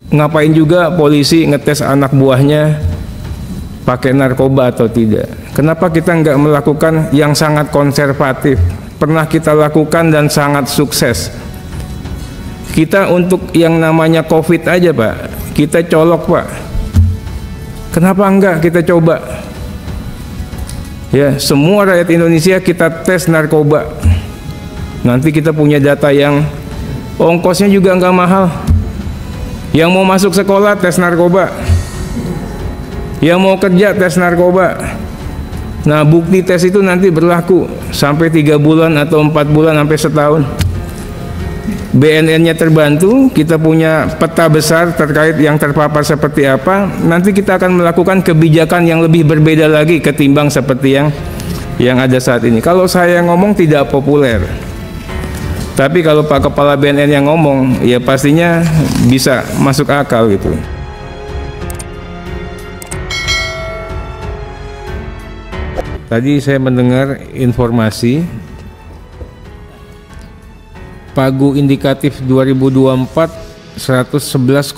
ngapain juga polisi ngetes anak buahnya pakai narkoba atau tidak? Kenapa kita nggak melakukan yang sangat konservatif? Pernah kita lakukan dan sangat sukses. Kita untuk yang namanya COVID aja Pak, kita colok Pak. Kenapa enggak kita coba? Ya, semua rakyat Indonesia kita tes narkoba. Nanti kita punya data yang ongkosnya juga nggak mahal. Yang mau masuk sekolah tes narkoba, yang mau kerja tes narkoba. Nah, bukti tes itu nanti berlaku sampai 3 bulan atau 4 bulan sampai setahun. BNN-nya terbantu, kita punya peta besar terkait yang terpapar seperti apa. Nanti kita akan melakukan kebijakan yang lebih berbeda lagi ketimbang seperti yang ada saat ini. Kalau saya ngomong tidak populer, tapi kalau Pak Kepala BNN yang ngomong, ya pastinya bisa masuk akal gitu. Tadi saya mendengar informasi pagu indikatif 2024 111,7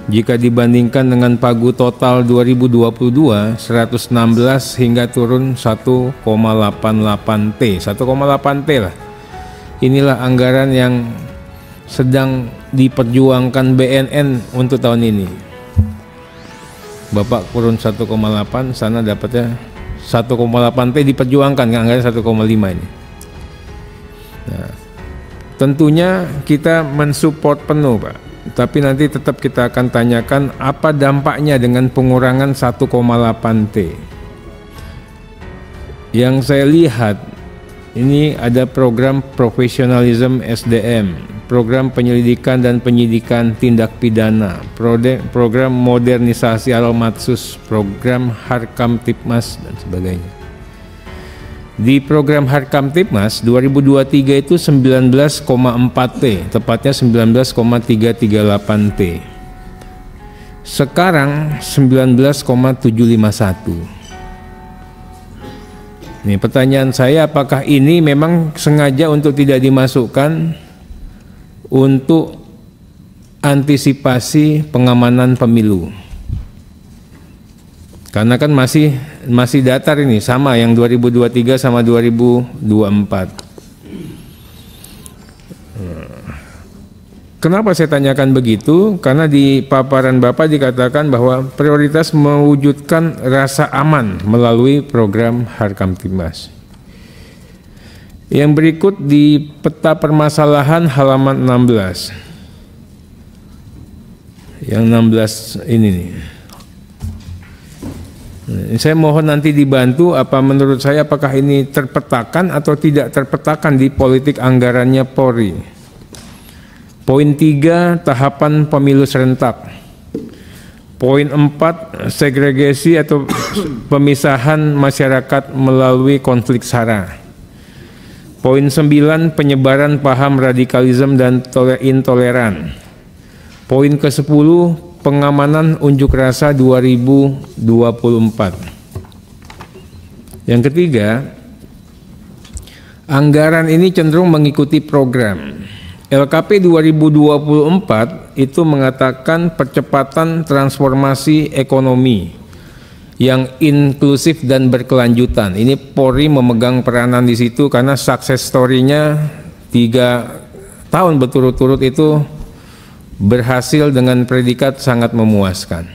jika dibandingkan dengan pagu total 2022 116 hingga turun 1,88 T, 1,8 T lah. Inilah anggaran yang sedang diperjuangkan BNN untuk tahun ini. Bapak turun 1,8, sana dapatnya 1,8 T diperjuangkan, anggaran 1,5 ini. Nah, tentunya kita mensupport penuh Pak, tapi nanti tetap kita akan tanyakan apa dampaknya dengan pengurangan 1,8 T. Yang saya lihat ini ada program profesionalism SDM, program penyelidikan dan penyidikan tindak pidana, program modernisasi Al-Matsus, program Harkamtipmas dan sebagainya. Di program Harkamtipmas 2023 itu 19,4 T, tepatnya 19,338 T. Sekarang 19,751. Nih pertanyaan saya, apakah ini memang sengaja untuk tidak dimasukkan untuk antisipasi pengamanan pemilu? Karena kan masih datar ini, sama yang 2023 sama 2024. Kenapa saya tanyakan begitu? Karena di paparan Bapak dikatakan bahwa prioritas mewujudkan rasa aman melalui program Harkamtipmas. Yang berikut di peta permasalahan halaman 16. Yang 16 ini nih. Saya mohon nanti dibantu apa menurut saya apakah ini terpetakan atau tidak terpetakan di politik anggarannya Polri. Poin 3 tahapan pemilu serentak. Poin 4 segregasi atau pemisahan masyarakat melalui konflik SARA. Poin 9 penyebaran paham radikalisme dan intoleran. Poin ke-10 pengamanan unjuk rasa 2024. Yang ketiga, anggaran ini cenderung mengikuti program. LKP 2024 itu mengatakan percepatan transformasi ekonomi yang inklusif dan berkelanjutan. Ini Polri memegang peranan di situ karena success story-nya 3 tahun berturut-turut itu berhasil dengan predikat sangat memuaskan.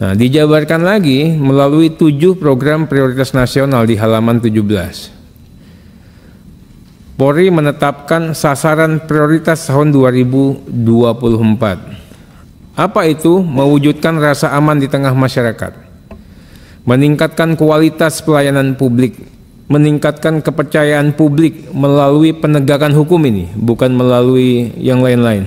Nah, dijabarkan lagi melalui 7 program prioritas nasional di halaman 17. Polri menetapkan sasaran prioritas tahun 2024. Apa itu? Mewujudkan rasa aman di tengah masyarakat, meningkatkan kualitas pelayanan publik, meningkatkan kepercayaan publik melalui penegakan hukum ini, bukan melalui yang lain-lain.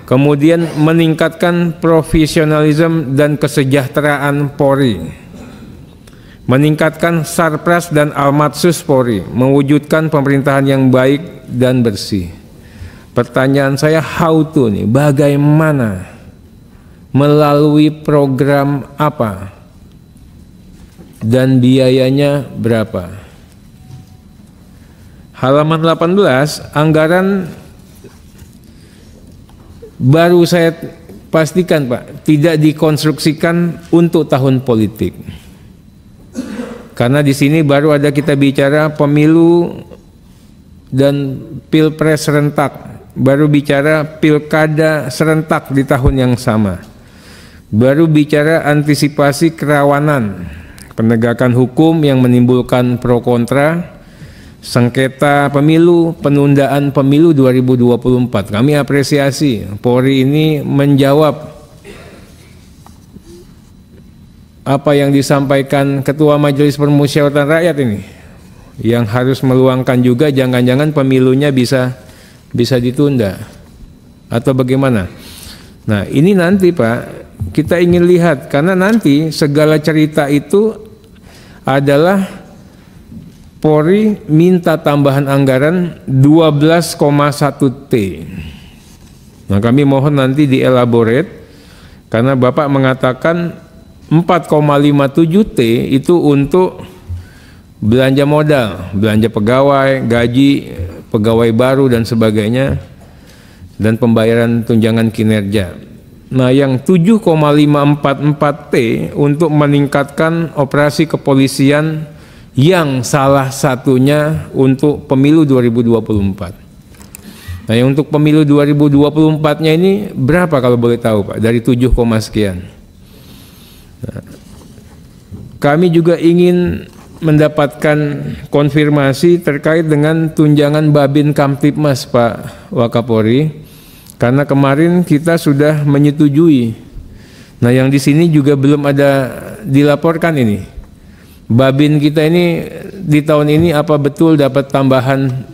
Kemudian meningkatkan profesionalisme dan kesejahteraan Polri, meningkatkan Sarpras dan Al-Matsus Polri, mewujudkan pemerintahan yang baik dan bersih. Pertanyaan saya, how to nih, bagaimana, melalui program apa, dan biayanya berapa? Halaman 18, anggaran baru saya pastikan Pak, tidak dikonstruksikan untuk tahun politik. Karena di sini baru ada kita bicara pemilu dan pilpres serentak, baru bicara pilkada serentak di tahun yang sama, baru bicara antisipasi kerawanan penegakan hukum yang menimbulkan pro kontra, sengketa pemilu, penundaan pemilu 2024. Kami apresiasi Polri ini menjawab apa yang disampaikan Ketua Majelis Permusyawaratan Rakyat ini, yang harus meluangkan juga jangan-jangan pemilunya bisa ditunda atau bagaimana. Nah ini nanti Pak, kita ingin lihat, karena nanti segala cerita itu adalah Polri minta tambahan anggaran 12,1 T. Nah kami mohon nanti dielaborate, karena Bapak mengatakan 4,57 T itu untuk belanja modal, belanja pegawai, gaji pegawai baru dan sebagainya, dan pembayaran tunjangan kinerja. Nah yang 7,544 T untuk meningkatkan operasi kepolisian yang salah satunya untuk pemilu 2024. Nah yang untuk pemilu 2024-nya ini berapa kalau boleh tahu Pak, dari 7, sekian. Nah, kami juga ingin mendapatkan konfirmasi terkait dengan tunjangan Babin Kamtibmas Pak Wakapolri, karena kemarin kita sudah menyetujui. Nah yang di sini juga belum ada dilaporkan ini, Babin kita ini di tahun ini apa betul dapat tambahan,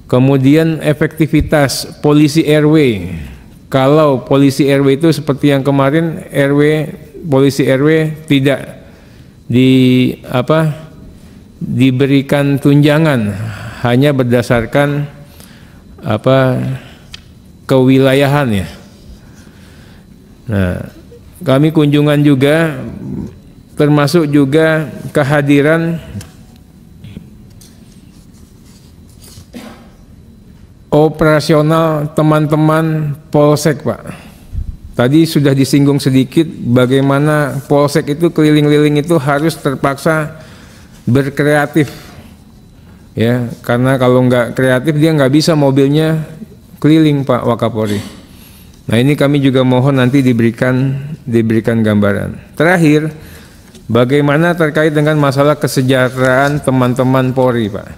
kemudian efektivitas polisi RW. Kalau polisi RW itu seperti yang kemarin, polisi RW tidak diberikan tunjangan, hanya berdasarkan kewilayahan ya. Nah, kami kunjungan juga, termasuk juga kehadiran operasional teman-teman Polsek Pak. Tadi sudah disinggung sedikit bagaimana Polsek itu keliling-keliling itu harus terpaksa berkreatif ya, karena kalau nggak kreatif dia nggak bisa mobilnya keliling Pak Wakapolri. Nah ini kami juga mohon nanti diberikan gambaran. Terakhir, bagaimana terkait dengan masalah kesejahteraan teman-teman Polri Pak.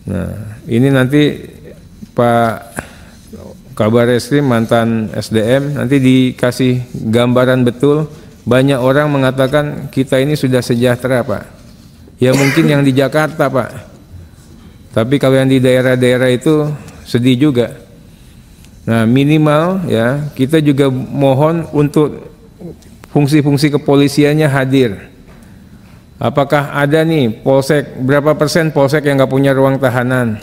Nah ini nanti Pak Kabar Eskrim mantan SDM nanti dikasih gambaran betul. Banyak orang mengatakan kita ini sudah sejahtera Pak. Ya mungkin yang di Jakarta Pak, tapi kalau yang di daerah-daerah itu sedih juga. Nah minimal ya kita juga mohon untuk fungsi-fungsi kepolisiannya hadir. Apakah ada nih polsek, berapa persen polsek yang nggak punya ruang tahanan?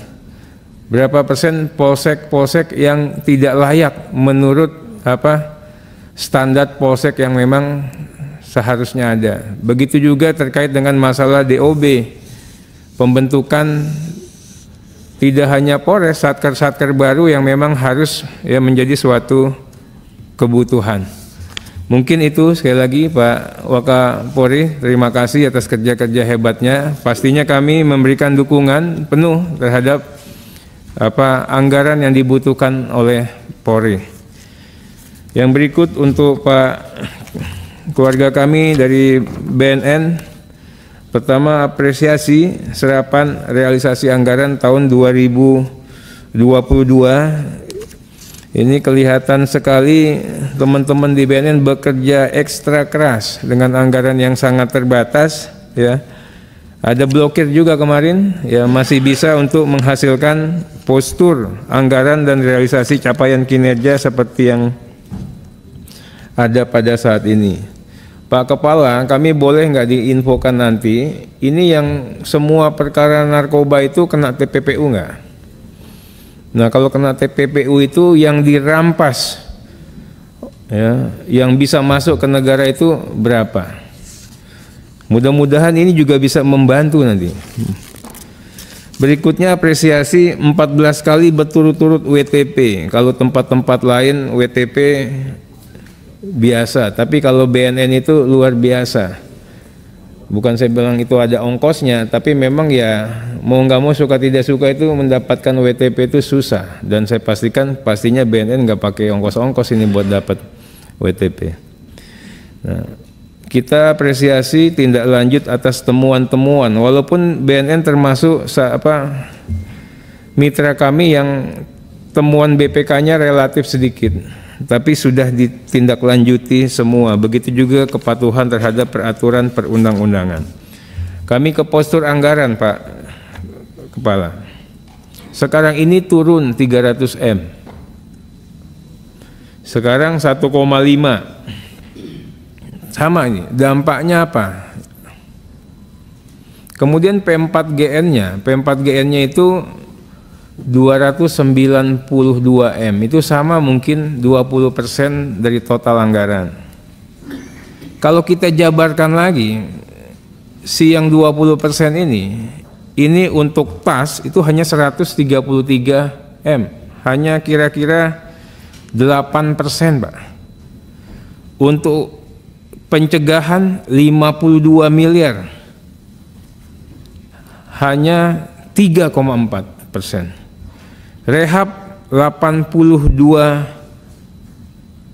Berapa persen polsek yang tidak layak menurut standar polsek yang memang seharusnya ada. Begitu juga terkait dengan masalah DOB, pembentukan tidak hanya Polres, satker-satker baru yang memang harus ya menjadi suatu kebutuhan. Mungkin itu sekali lagi Pak Wakapolri, terima kasih atas kerja-kerja hebatnya. Pastinya kami memberikan dukungan penuh terhadap anggaran yang dibutuhkan oleh Polri. Yang berikut untuk Pak keluarga kami dari BNN, pertama apresiasi serapan realisasi anggaran tahun 2022. Ini kelihatan sekali teman-teman di BNN bekerja ekstra keras dengan anggaran yang sangat terbatas ya. Ada blokir juga kemarin, ya masih bisa untuk menghasilkan postur anggaran dan realisasi capaian kinerja seperti yang ada pada saat ini. Pak Kepala, kami boleh nggak diinfokan nanti, ini yang semua perkara narkoba itu kena TPPU nggak? Nah kalau kena TPPU itu yang dirampas, ya, yang bisa masuk ke negara itu berapa? Mudah-mudahan ini juga bisa membantu nanti. Berikutnya apresiasi 14 kali berturut-turut WTP. Kalau tempat-tempat lain WTP biasa, tapi kalau BNN itu luar biasa. Bukan saya bilang itu ada ongkosnya, tapi memang ya mau nggak mau suka tidak suka itu mendapatkan WTP itu susah. Dan saya pastikan pastinya BNN nggak pakai ongkos-ongkos ini buat dapat WTP. Nah, kita apresiasi tindak lanjut atas temuan-temuan, walaupun BNN termasuk mitra kami yang temuan BPK-nya relatif sedikit, tapi sudah ditindaklanjuti semua. Begitu juga kepatuhan terhadap peraturan perundang-undangan. Kami ke postur anggaran, Pak Kepala. Sekarang ini turun 300 M. Sekarang 1,5. Sama ini, dampaknya apa? Kemudian P4GN-nya itu 292 M, itu sama mungkin 20% dari total anggaran. Kalau kita jabarkan lagi, si yang 20% ini untuk tas itu hanya 133 M, hanya kira-kira 8%, Pak. Untuk pencegahan 52 miliar, hanya 3,4%. Rehab 82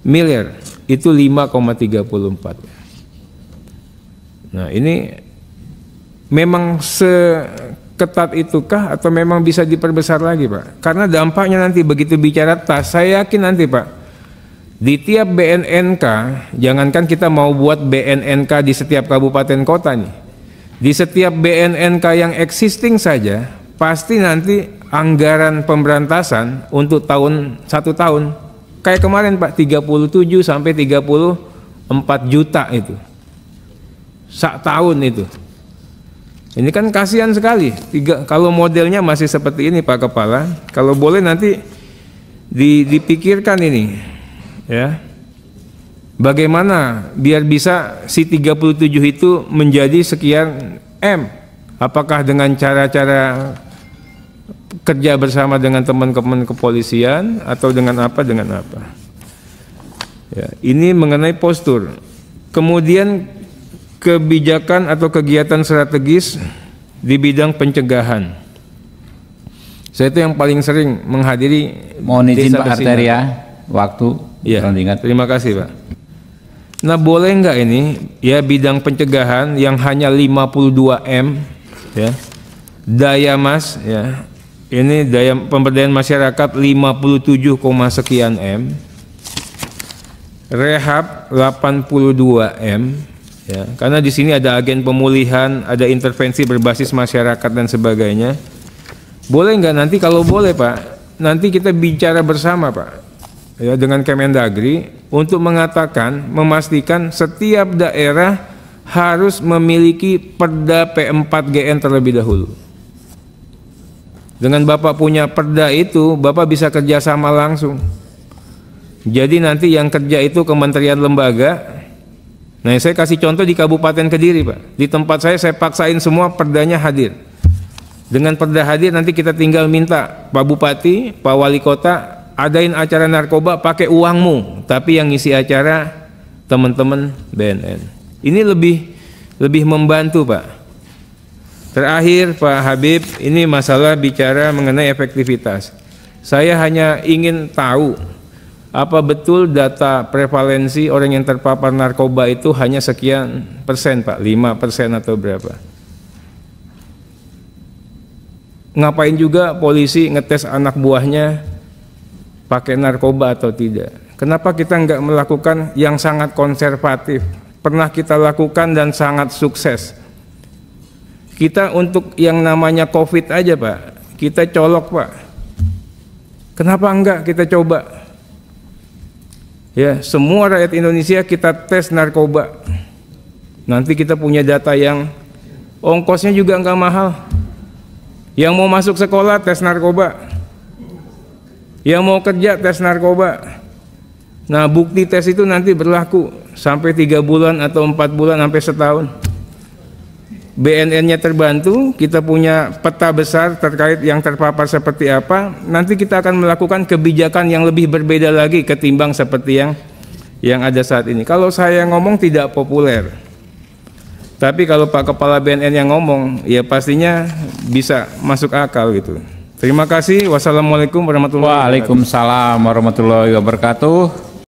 miliar, itu 5,34. Nah, ini memang seketat itukah atau memang bisa diperbesar lagi, Pak? Karena dampaknya nanti begitu bicara tas, saya yakin nanti, Pak, di tiap BNNK, jangankan kita mau buat BNNK di setiap kabupaten kota nih, di setiap BNNK yang existing saja, pasti nanti anggaran pemberantasan untuk satu tahun, kayak kemarin Pak, 37 sampai 34 juta itu, sak tahun itu. Ini kan kasihan sekali, kalau modelnya masih seperti ini Pak Kepala, kalau boleh nanti dipikirkan ini. Ya, bagaimana biar bisa si 37 itu menjadi sekian M? Apakah dengan cara-cara kerja bersama dengan teman-teman kepolisian atau dengan apa? Ya, ini mengenai postur. Kemudian kebijakan atau kegiatan strategis di bidang pencegahan. Saya itu yang paling sering menghadiri. Mohon izin Pak Arteria, waktu. Ya, terima kasih Pak. Nah, boleh nggak ini ya bidang pencegahan yang hanya 52 M ya, daya mas ya, ini daya pemberdayaan masyarakat 57, sekian M, rehab 82 M ya, karena di sini ada agen pemulihan, ada intervensi berbasis masyarakat dan sebagainya. Boleh nggak nanti, kalau boleh Pak, nanti kita bicara bersama Pak ya dengan Kemendagri untuk memastikan setiap daerah harus memiliki perda P4GN terlebih dahulu. Dengan Bapak punya perda itu, Bapak bisa kerjasama langsung. Jadi nanti yang kerja itu kementerian lembaga. Nah, saya kasih contoh di Kabupaten Kediri Pak, di tempat saya paksain semua perdanya hadir. Dengan perda hadir nanti kita tinggal minta Pak Bupati, Pak Wali Kota, adain acara narkoba pakai uangmu, tapi yang ngisi acara teman-teman BNN. Ini lebih membantu Pak. Terakhir Pak Habib, ini masalah bicara mengenai efektivitas. Saya hanya ingin tahu apa betul data prevalensi orang yang terpapar narkoba itu hanya sekian persen Pak, 5% atau berapa? Ngapain juga polisi ngetes anak buahnya pakai narkoba atau tidak? Kenapa kita nggak melakukan yang sangat konservatif? Pernah kita lakukan dan sangat sukses. Kita untuk yang namanya COVID aja Pak, kita colok Pak. Kenapa enggak kita coba? Ya, semua rakyat Indonesia kita tes narkoba. Nanti kita punya data yang ongkosnya juga nggak mahal. Yang mau masuk sekolah tes narkoba, yang mau kerja tes narkoba. Nah, bukti tes itu nanti berlaku sampai 3 bulan atau 4 bulan sampai setahun. BNN-nya terbantu, kita punya peta besar terkait yang terpapar seperti apa, nanti kita akan melakukan kebijakan yang lebih berbeda lagi ketimbang seperti yang ada saat ini. Kalau saya ngomong tidak populer, tapi kalau Pak Kepala BNN yang ngomong, ya pastinya bisa masuk akal gitu. Terima kasih. Wassalamualaikum warahmatullahi wabarakatuh. Waalaikumsalam warahmatullahi wabarakatuh.